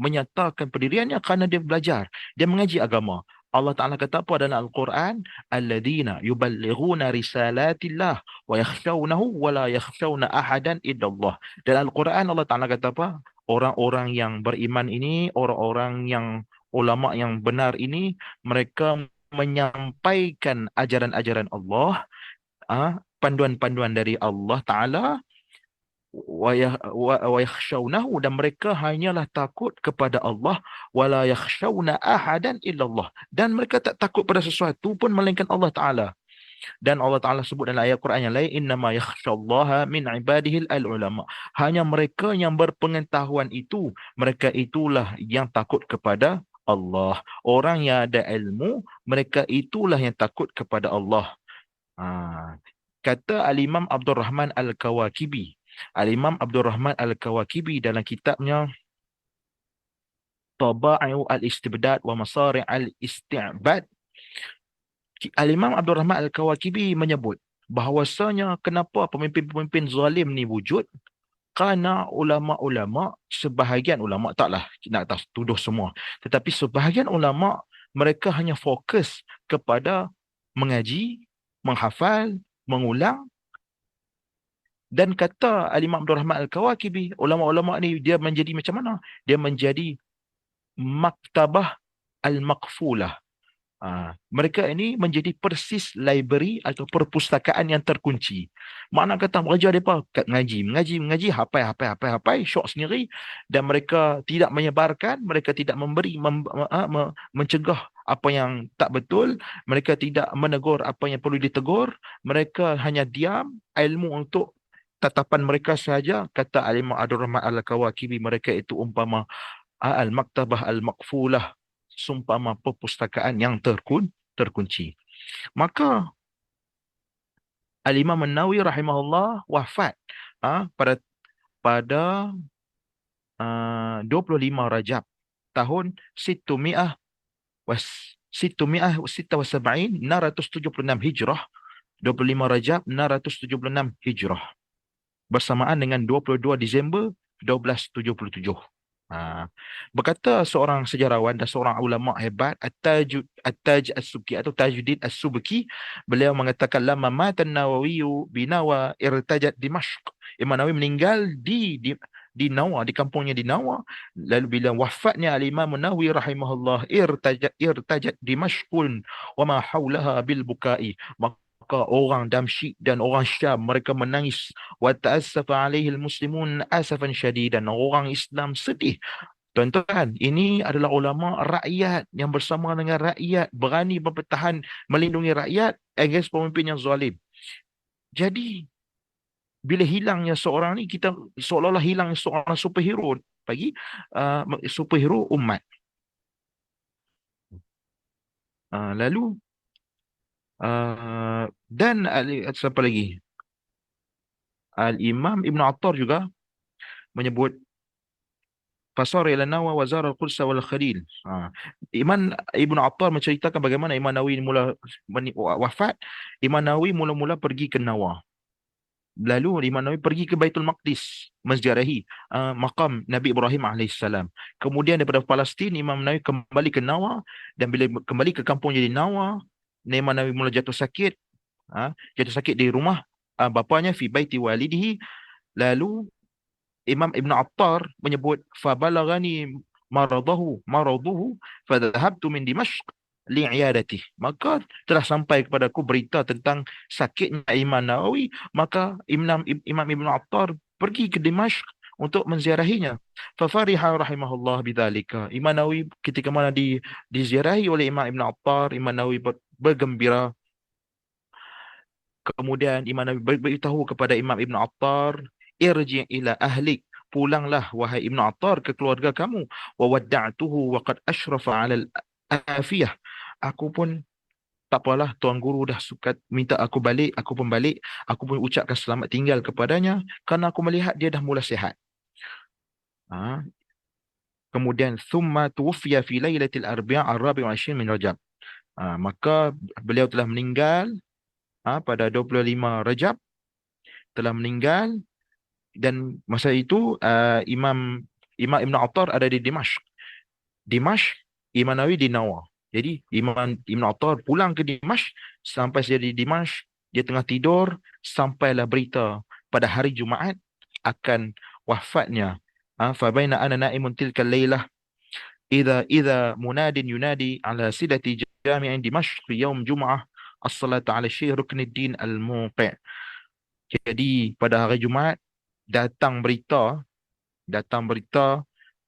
kerana dia belajar, dia mengaji agama. Allah Ta'ala kata apa dalam Al-Quran? Alladzina yuballighuna risalatillah wa yakhshawnahu wa la yakhshawna ahadan illallah. Dalam Al-Quran Allah Ta'ala kata apa? Orang-orang yang beriman ini, orang-orang yang ulama yang benar ini, mereka menyampaikan ajaran-ajaran Allah, panduan-panduan dari Allah Ta'ala, wa yakhshawnahu, dan mereka hanyalah takut kepada Allah, wala yakhshawna ahadan illallah, dan mereka tak takut pada sesuatu pun melainkan Allah Ta'ala. Dan Allah Ta'ala sebut dalam ayat Quran yang lain, innama yakhshallaha min ibadihil al-ulama. Hanya mereka yang berpengetahuan itu, mereka itulah yang takut kepada Allah. Orang yang ada ilmu, mereka itulah yang takut kepada Allah. Kata Al-Imam Abdul Rahman Al-Kawakibi. Al-Imam Abdul Rahman Al-Kawakibi dalam kitabnya Taba'i'u Al-Istibdad wa Masari' Al-Isti'bad, Al-Imam Abdul Rahman Al-Kawakibi menyebut bahawasanya kenapa pemimpin-pemimpin zalim ni wujud, kerana ulama-ulama, sebahagian ulama, taklah nak tuduh semua, tetapi sebahagian ulama mereka hanya fokus kepada mengaji, menghafal, mengulang. Dan kata Al-Imam Abdul Rahman Al-Kawakibi, ulama-ulama ni dia menjadi macam mana? Dia menjadi maktabah al-maqfulah. Mereka ini menjadi persis library atau perpustakaan yang terkunci. Makna kata mereka mereka mengaji, hafal, syok sendiri, dan mereka tidak menyebarkan, mereka tidak mencegah apa yang tak betul, mereka tidak menegur apa yang perlu ditegur, mereka hanya diam, ilmu untuk tatapan mereka sahaja. Kata Al-Imam Abdul Rahman Al-Kawakibi, mereka itu umpama al-maktabah al-maqfulah, sumpama perpustakaan yang terkunci. Maka Al-Imam An-Nawawi rahimahullah wafat pada 25 Rajab tahun 676 Hijrah, 25 Rajab 676 Hijrah, bersamaan dengan 22 Disember 1277. Berkata seorang sejarawan dan seorang ulama hebat, At-Taj As-Subki atau Tajuddin As-Subki, beliau mengatakan lama matan Nawawi binawa irtajat Dimashq. Imam Nawawi meninggal di di Nawa, di kampungnya di Nawa. Lalu bila wafatnya Al-Imam Nawawi rahimahullah, irtajat Dimashqun wa ma haulaha bil bukai. Maka orang Damsyik dan orang Syam mereka menangis. Wa ta'assafa alaihi al-muslimun asafan syadidan. Orang Islam sedih. Tuan-tuan, ini adalah ulama rakyat yang bersama dengan rakyat, berani bertahan melindungi rakyat against pemimpin yang zalim. Jadi, bila hilangnya seorang ni, kita seolah-olah hilang seorang superhero bagi superhero umat. Lalu dan siapa lagi? Al-Imam Ibn Attar juga menyebut Fasar ila Nawa wa zara al-Quds wal Khalil. Iman Ibn Attar menceritakan bagaimana Imam Nawawi mula wafat. Imam Nawawi mula-mula pergi ke Nawa. Lalu Imam Nawawi pergi ke Baitul Maqdis menziarahi makam Nabi Ibrahim alaihissalam. Kemudian daripada Palestin Imam Nawawi kembali ke Nawa, dan bila kembali ke kampungnya di Nawa, Imam Nawawi mula jatuh sakit. Jatuh sakit di rumah bapanya fi baiti walidihi. Lalu Imam Ibn Attar menyebut fabalagani maraduhu fadhahabtu min Dimashq li'iyadati. Maka telah sampai kepadaku berita tentang sakitnya Imam Nawawi, maka Imam Ibn Attar pergi ke Dimashq untuk menziarahinya. Fafariha rahimahullah bidzalika. Imam Nawawi ketika mana diziarahi oleh Imam Ibn Attar, Imam Nawawi bergembira. Kemudian Imam Nawawi beritahu kepada Imam Ibn Attar, irji ila ahlik, pulanglah wahai Ibn Attar ke keluarga kamu. Wa wadda'tuhu wa qad ashrafa 'ala al-afiyah. Aku pun tak apalah, tuan guru dah suka minta aku balik, aku pun balik. Aku pun ucapkan selamat tinggal kepadanya kerana aku melihat dia dah mula sihat. Ha? Kemudian thumma tuwfiya fi lailatil arbi'a ar-rabi' wa 20 min Rajab. Maka beliau telah meninggal pada 25 Rajab, telah meninggal. Dan masa itu Imam Ibn Attar ada di Dimashq. Dimashq, Imam Nawawi di Nawa. Jadi Imam Ibn Attar pulang ke Dimashq. Sampai dia di Dimashq, dia tengah tidur, sampailah berita pada hari Jumaat akan wafatnya. Fa baina ana naimun tilka lailah idza munadin yunadi ala sidati jami'in Dimashq fi yaum Jum'ah as-salatu ala Syekh Ruknuddin al-Muqi'. Jadi pada hari Jumaat datang berita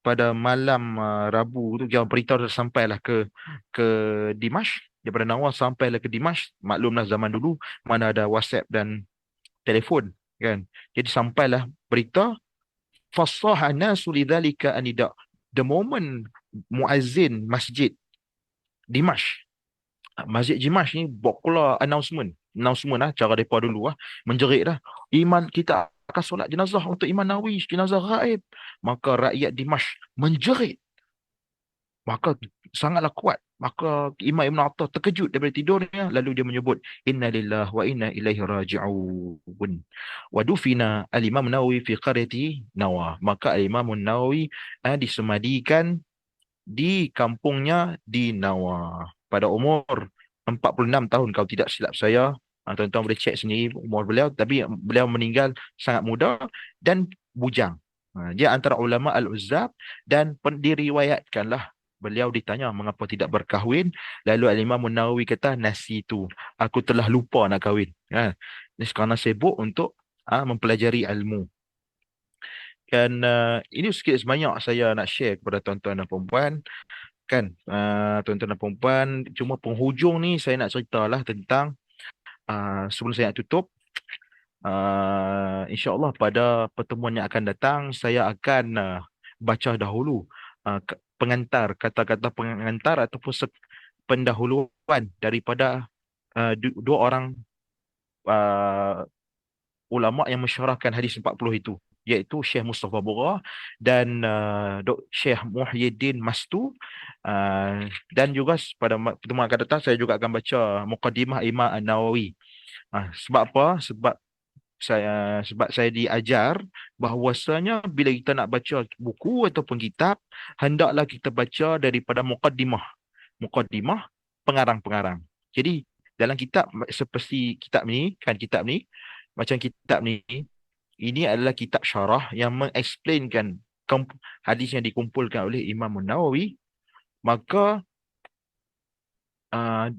pada malam Rabu tu, yang berita dah sampailah ke Dimashq, daripada Nawar sampailah ke Dimashq. Maklumlah zaman dulu mana ada WhatsApp dan telefon kan. Jadi sampailah berita, fasaha nasu lidzalika anida. The moment muazzin Dimashq Masjid Dimash ni buat keluar announcement cara depa dulu menjerit dah, iman kita akan solat jenazah untuk Imam Nawawi, jenazah gaib. Maka rakyat Dimash menjerit, maka sangatlah kuat. Maka Imam Ibn Attar terkejut daripada tidurnya, lalu dia menyebut inna lillahi wa inna ilaihi raji'un wa dufina al-Imam Nawawi fi qaryati Nawa. Maka Imam Nawawi disemadikan di kampungnya di Nawa pada umur 46 tahun kalau tidak silap saya. Tuan-tuan boleh cek sendiri umur beliau, tapi beliau meninggal sangat muda dan bujang. Dia antara ulama Al-Uzzab, dan diriwayatkanlah beliau ditanya mengapa tidak berkahwin, lalu Al-Imam Nawawi kata nasitu, aku telah lupa nak kahwin. Ini kerana sibuk untuk mempelajari ilmu. Dan ini sikit sebanyak saya nak share kepada tuan-tuan dan perempuan kan. Tuan-tuan dan perempuan, cuma penghujung ni saya nak ceritalah tentang sebelum saya nak tutup, insya-Allah pada pertemuan yang akan datang saya akan baca dahulu pengantar, kata-kata pengantar ataupun pendahuluan daripada dua orang ulama yang mensyarahkan hadis 40 itu, iaitu Syekh Mustafa Bura dan Syekh Muhyiddin Mastu. Dan juga pada pertemuan akan datang saya juga akan baca Muqaddimah Imam An-Nawawi. Sebab apa? Sebab saya diajar bahawasanya bila kita nak baca buku ataupun kitab, hendaklah kita baca daripada muqaddimah pengarang-pengarang. Jadi dalam kitab seperti kitab ni, macam kitab ni Ini adalah kitab syarah yang mengeksplainkan hadis yang dikumpulkan oleh Imam Nawawi. Maka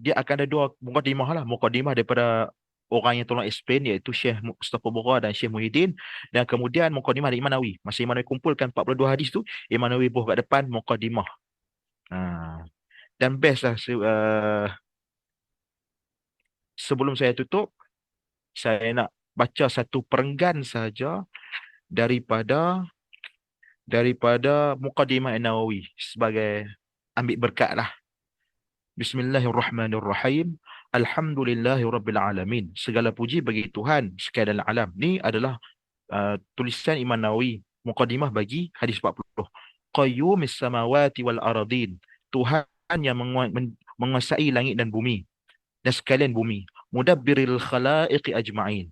dia akan ada dua mukadimah lah. Mukadimah daripada orang yang tolong explain, iaitu Syekh Mustafa Bora dan Syekh Muhyiddin. Dan kemudian mukadimah dari Imam Nawawi. Masa Imam Nawawi kumpulkan 42 hadis tu, Imam Nawawi buah kat depan mukadimah. Ah, dan best lah. Sebelum saya tutup, saya nak baca satu perenggan saja daripada mukadimah Nawawi sebagai ambil berkat lah. Bismillahirrahmanirrahim. Alhamdulillahirabbil alamin. Segala puji bagi Tuhan sekalian alam. Ni adalah tulisan Imam Nawawi, mukadimah bagi hadis 40. Qayyumis samawati wal aradin. Tuhan yang menguasai langit dan bumi dan sekalian bumi. Mudabbiril khalaiqi ajma'in.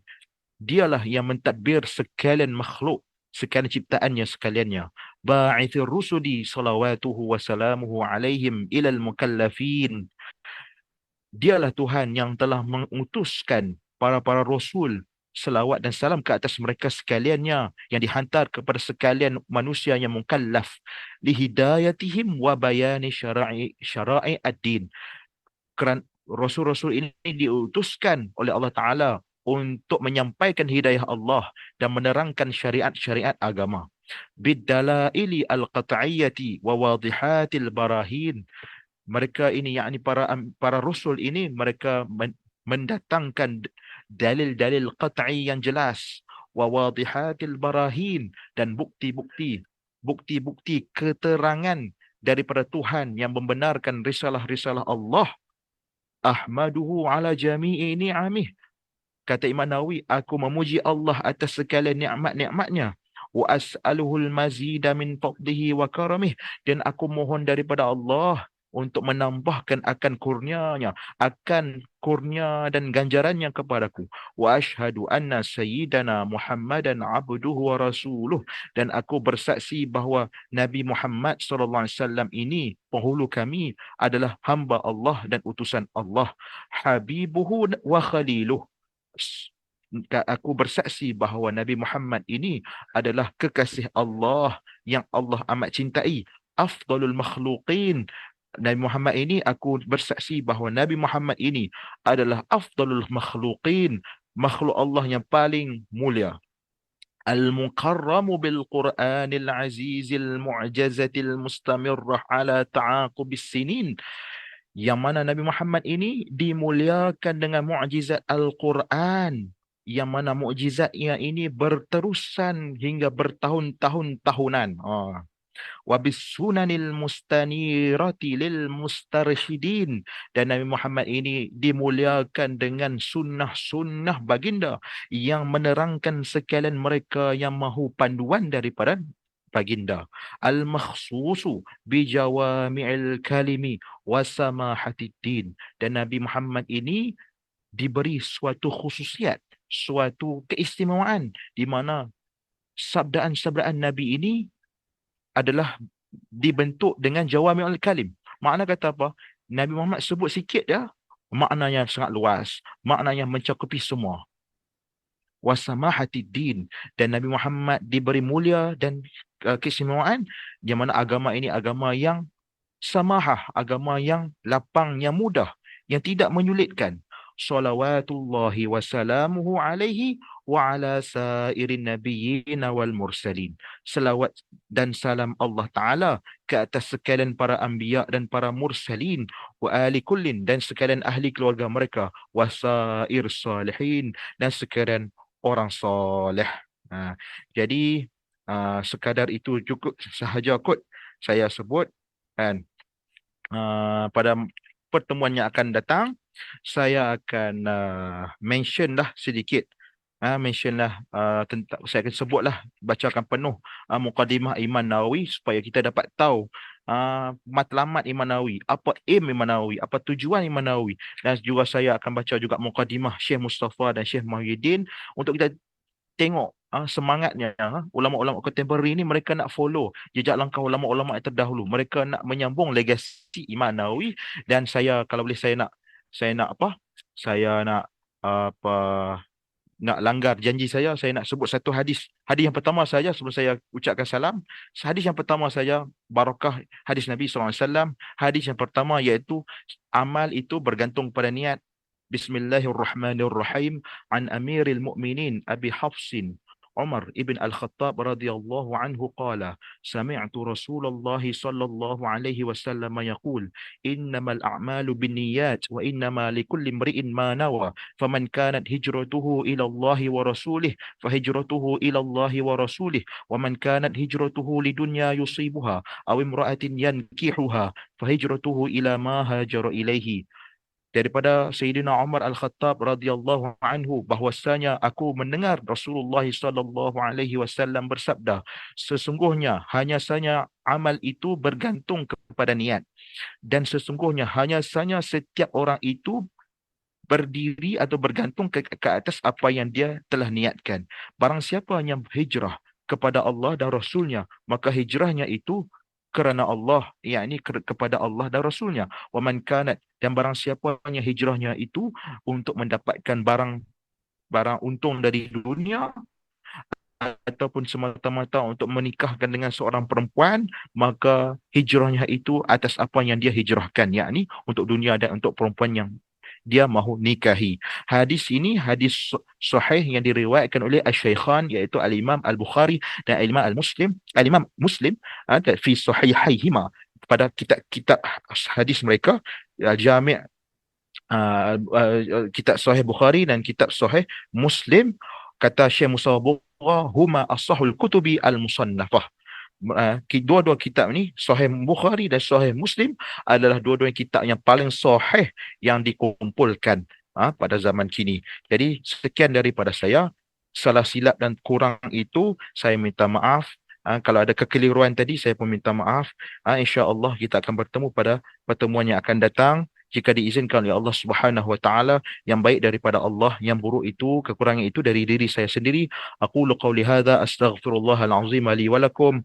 Dialah yang mentadbir sekalian makhluk, sekalian ciptaannya sekaliannya. Ba'ithir rusuli salawatuhu wa salamuhu alaihim ilal mukallafin. Dialah Tuhan yang telah mengutuskan para rasul, selawat dan salam ke atas mereka sekaliannya, yang dihantar kepada sekalian manusia yang mukallaf, lihidayatihim wa bayani syara'i ad-din. Kerana rasul-rasul ini diutuskan oleh Allah Ta'ala untuk menyampaikan hidayah Allah dan menerangkan syariat-syariat agama. Bidalaili al-qat'iyyati wa wadihatil barahin. Mereka ini, yakni para rasul ini, mereka mendatangkan dalil-dalil qat'i yang jelas, wa wadihatil barahin, dan bukti-bukti keterangan daripada Tuhan yang membenarkan risalah-risalah Allah. Ahmaduhu ala jami'i ni'amih. Kata Imam Nawawi, aku memuji Allah atas segala nikmat-nikmatnya. Wa as'aluhul mazida min fadlihi wa karamih. Dan aku mohon daripada Allah untuk menambahkan akan kurnianya, akan kurnia dan ganjarannya kepadaku. Wa ashhadu anna sayyidana Muhammadan abduhu wa rasuluh. Dan aku bersaksi bahawa Nabi Muhammad SAW ini, penghulu kami, adalah hamba Allah dan utusan Allah. Habibuhu wa khaliluh. Aku bersaksi bahawa Nabi Muhammad ini adalah kekasih Allah yang Allah amat cintai. Afdalul makhluqin. Nabi Muhammad ini, aku bersaksi bahawa Nabi Muhammad ini adalah afdalul makhluqin, makhluk Allah yang paling mulia. Al-mukarramu bil Qur'anil azizil mu'jazatil mustamirrah ala ta'aqubis sinin. Yang mana Nabi Muhammad ini dimuliakan dengan mukjizat Al-Quran, yang mana mukjizatnya ini berterusan hingga bertahun-tahun tahunan. Wa bisunanil mustanirati lil mustarsyidin. Dan Nabi Muhammad ini dimuliakan dengan sunnah-sunnah baginda yang menerangkan sekalian mereka yang mahu panduan daripada baginda. Al-makhsusu bijawami'il kalimi wasamahatiddin. Dan Nabi Muhammad ini diberi suatu khususiat, suatu keistimewaan, di mana sabdaan-sabdaan Nabi ini adalah dibentuk dengan jawami'ul kalim. Makna kata apa? Nabi Muhammad sebut sikit dia, maknanya sangat luas, maknanya mencakupi semua. Wasamahatiddin. Dan Nabi Muhammad diberi mulia dan keistimewaan, di mana agama ini agama yang samahah, agama yang lapang, yang mudah, yang tidak menyulitkan. Salawatullahi wasalamuhu alaihi wa ala sairin nabiyyin wal mursalin. Selawat dan salam Allah Ta'ala ke atas sekalian para anbiya dan para mursalin, wa ali kullin, dan sekalian ahli keluarga mereka, wa sair salihin, dan sekalian orang soleh. Jadi sekadar itu cukup sahaja kot saya sebut. Dan pada pertemuan yang akan datang, saya akan mention lah sedikit, tentang, saya akan sebutlah, bacakan penuh mukadimah Imam Nawawi, supaya kita dapat tahu matlamat Imam Nawawi, apa aim Imam Nawawi, apa tujuan Imam Nawawi. Dan juga saya akan baca juga mukadimah Syekh Mustafa dan Syekh Muhyiddin, untuk kita tengok semangatnya. Ulama-ulama kontemporari ni, mereka nak follow jejak langkah ulama-ulama yang terdahulu. Mereka nak menyambung legasi Imam Nawawi. Dan saya, kalau boleh, saya nak apa? Saya nak apa nak langgar janji saya nak sebut satu hadis. Hadis yang pertama saja sebelum saya ucapkan salam. Hadis yang pertama saya barakah hadis Nabi SAW. Hadis yang pertama iaitu amal itu bergantung pada niat. Bismillahirrahmanirrahim. An Amiril Mu'minin Abi Hafsin Umar ibn Al-Khattab radhiyallahu anhu qala sami'tu Rasulullah sallallahu alaihi wasallam yaqul innamal a'malu binniyat wa innama likulli imri'in ma nawa faman kanat hijratuhu ila Allah wa rasulih fahijratuhu ila Allah wa rasulih wa man kanat hijratuhu lidunya yusibuha aw imra'atin yankihuha fahijratuhu ila ma hajara ilaihi. Daripada Sayyidina Umar Al-Khattab radhiyallahu anhu bahwasanya aku mendengar Rasulullah sallallahu alaihi wasallam bersabda, sesungguhnya hanya saja amal itu bergantung kepada niat, dan sesungguhnya hanya saja setiap orang itu berdiri atau bergantung ke atas apa yang dia telah niatkan. Barang siapa yang hijrah kepada Allah dan Rasulnya, maka hijrahnya itu kerana Allah, yakni kepada Allah dan Rasulnya. Wa man kanat, dan barang siapa yang hijrahnya itu untuk mendapatkan barang untung dari dunia ataupun semata-mata untuk menikahkan dengan seorang perempuan, maka hijrahnya itu atas apa yang dia hijrahkan, yakni untuk dunia dan untuk perempuan yang dia mahu nikahi. Hadis ini hadis sahih yang diriwayatkan oleh Asy-Syaikhan iaitu Al-Imam Al-Bukhari dan Al-Imam Muslim ada fi sahihaihima pada kitab-kitab hadis mereka, Jami' kitab Sahih Bukhari dan kitab Sahih Muslim. Kata Syekh Musa huma as-sahul kutubi al-musannafah. Dua-dua kitab ni Sahih Bukhari dan Sahih Muslim adalah dua-dua kitab yang paling sahih yang dikumpulkan pada zaman kini. Jadi sekian daripada saya. Salah silap dan kurang itu saya minta maaf. Kalau ada kekeliruan tadi saya pun minta maaf. InsyaAllah kita akan bertemu pada pertemuan yang akan datang, jika diizinkan oleh Allah Subhanahu wa taala. Yang baik daripada Allah, yang buruk itu, kekurangan itu dari diri saya sendiri. Aqulu qawli hadza astaghfirullahal azim li wa lakum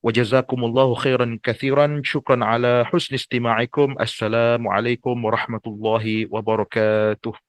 wa jazakumullahu khairan katsiran. Syukran ala husni istima'ikum. Assalamu alaikum warahmatullahi wabarakatuh.